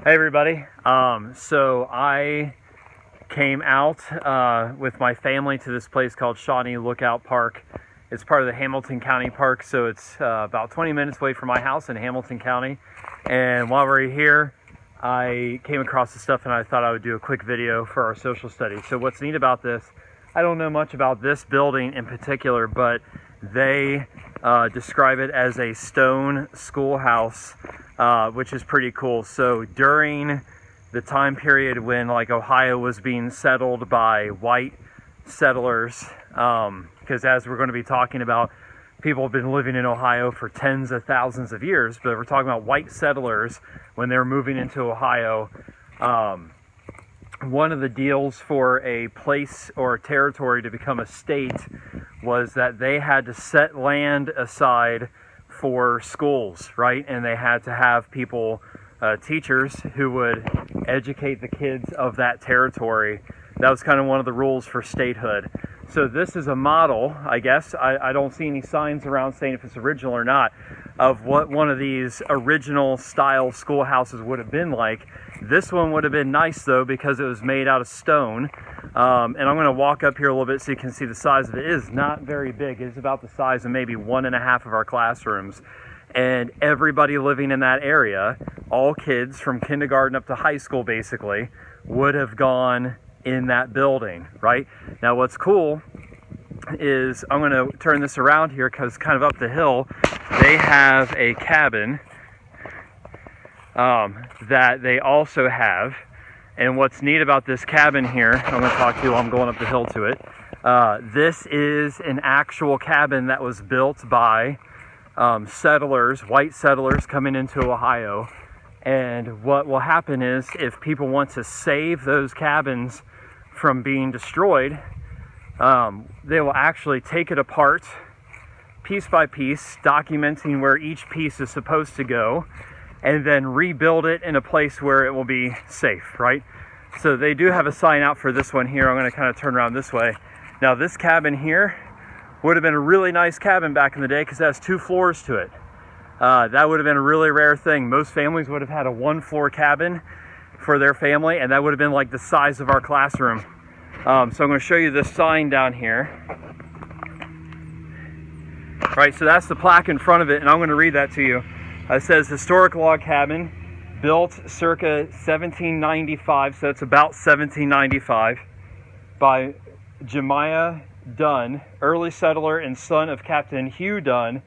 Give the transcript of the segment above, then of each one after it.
Hey everybody. So I came out with my family to this place called Shawnee Lookout Park. It's part of the Hamilton County Park, so it's about 20 minutes away from my house in Hamilton County. And while we're here, I came across this stuff and I thought I would do a quick video for our social study. So what's neat about this, I don't know much about this building in particular, but they describe it as a stone schoolhouse, which is pretty cool. So during the time period when like Ohio was being settled by white settlers, because as we're going to be talking about, people have been living in Ohio for tens of thousands of years, but we're talking about white settlers when they were moving into Ohio. One of the deals for a place or a territory to become a state was that they had to set land aside for schools, right? And they had to have people, teachers, who would educate the kids of that territory. That was kind of one of the rules for statehood. So this is a model, I guess. I don't see any signs around saying if it's original or not, of what one of these original style schoolhouses would have been like. This one would have been nice though because it was made out of stone. And I'm going to walk up here a little bit so you can see the size of it. It is not very big. It is about the size of maybe 1.5 of our classrooms. And everybody living in that area, all kids from kindergarten up to high school basically, would have gone in that building, right? Now what's cool is, I'm going to turn this around here because kind of up the hill, they have a cabin that they also have. And what's neat about this cabin here, I'm going to talk to you while I'm going up the hill to it. This is an actual cabin that was built by settlers, white settlers coming into Ohio. And what will happen is, if people want to save those cabins from being destroyed, they will actually take it apart piece by piece, documenting where each piece is supposed to go, and then rebuild it in a place where it will be safe, right? So they do have a sign out for this one here. I'm going to kind of turn around this way. Now this cabin here would have been a really nice cabin back in the day because it has 2 floors to it. That would have been a really rare thing. Most families would have had a 1-floor cabin for their family, and that would have been like the size of our classroom. So I'm going to show you this sign down here. Right, so that's the plaque in front of it, and I'm going to read that to you. It says historic log cabin, built circa 1795, so it's about 1795, by Jemiah Dunn, early settler and son of Captain Hugh Dunn,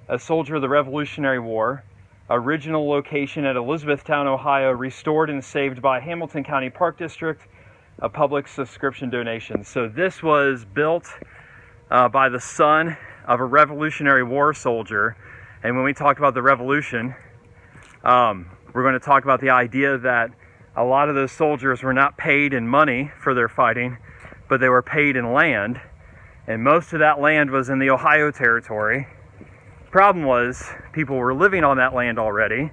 a soldier of the Revolutionary War. Original location at Elizabethtown, Ohio, restored and saved by Hamilton County Park District, a public subscription donation. So this was built by the son of a Revolutionary War soldier. And when we talk about the Revolution, we're going to talk about the idea that a lot of those soldiers were not paid in money for their fighting, but they were paid in land. And most of that land was in the Ohio Territory. Problem was, people were living on that land already,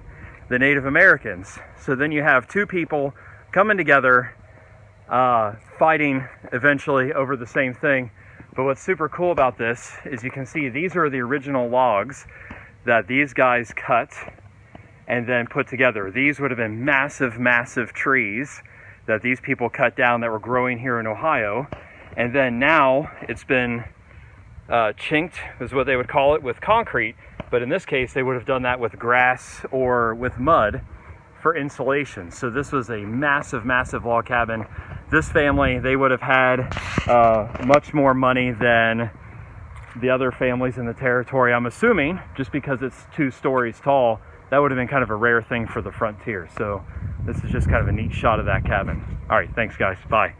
the Native Americans. So then you have 2 people coming together, fighting eventually over the same thing. But what's super cool about this is you can see these are the original logs that these guys cut and then put together. These would have been massive, massive trees that these people cut down that were growing here in Ohio. And then now it's been chinked, is what they would call it, with concrete. But in this case, they would have done that with grass or with mud for insulation. So this was a massive, massive log cabin. This family, they would have had much more money than the other families in the territory. I'm assuming, just because it's 2 stories tall, that would have been kind of a rare thing for the frontier. So this is just kind of a neat shot of that cabin. All right, thanks guys, bye.